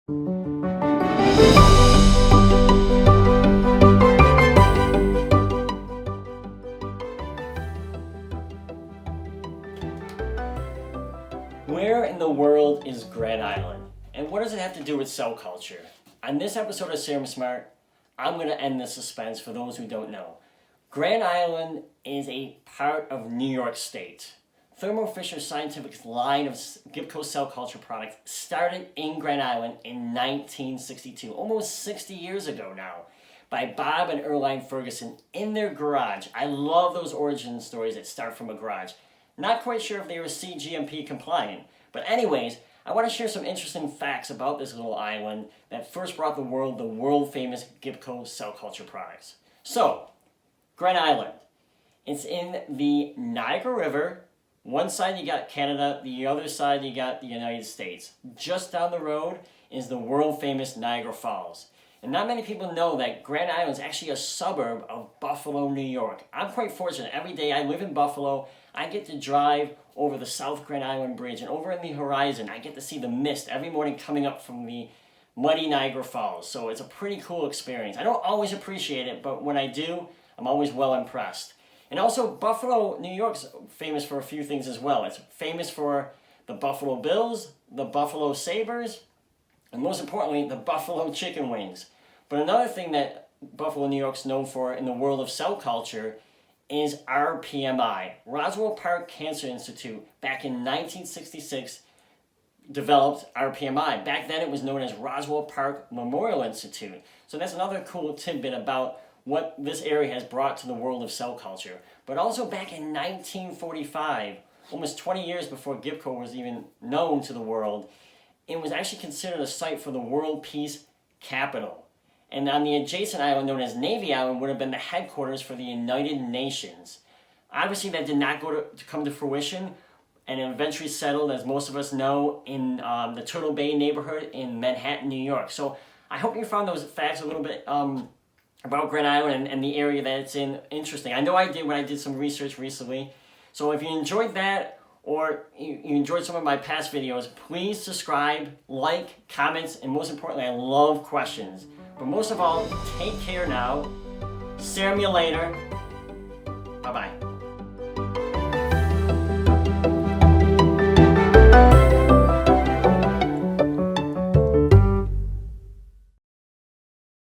Where in the world is Grand Island? And what does it have to do with cell culture? On this episode of Serum Smart, I'm going to end the suspense for those who don't know. Grand Island is a part of New York State. Thermo Fisher Scientific's line of Gibco cell culture products started in Grand Island in 1962, almost 60 years ago now, by Bob and Erline Ferguson in their garage. I love those origin stories that start from a garage. Not quite sure if they were CGMP compliant, but anyways, I want to share some interesting facts about this little island that first brought the world famous Gibco cell culture products. So, Grand Island. It's in the Niagara River. One side you got Canada, the other side you got the United States. Just down the road is the world famous Niagara Falls. And not many people know that Grand Island is actually a suburb of Buffalo, New York. I'm quite fortunate. Every day I live in Buffalo, I get to drive over the South Grand Island Bridge, and over in the horizon I get to see the mist every morning coming up from the muddy Niagara Falls. So it's a pretty cool experience. I don't always appreciate it, but when I do, I'm always well impressed. And also, Buffalo, New York's famous for a few things as well. It's famous for the Buffalo Bills, the Buffalo Sabres, and most importantly, the Buffalo Chicken Wings. But another thing that Buffalo, New York's known for in the world of cell culture is RPMI. Roswell Park Cancer Institute, back in 1966, developed RPMI. Back then it was known as Roswell Park Memorial Institute. So that's another cool tidbit about what this area has brought to the world of cell culture. But also back in 1945, almost 20 years before Gibco was even known to the world, it was actually considered a site for the World Peace Capital. And on the adjacent island known as Navy Island would have been the headquarters for the United Nations. Obviously that did not come to fruition, and it eventually settled, as most of us know, in the Turtle Bay neighborhood in Manhattan, New York. So I hope you found those facts a little bit about Grand Island and the area that it's in interesting. I know I did when I did some research recently. So if you enjoyed that, or you enjoyed some of my past videos, please subscribe, like, comments, and most importantly, I love questions. But most of all, take care now. Serum you later. Bye-bye.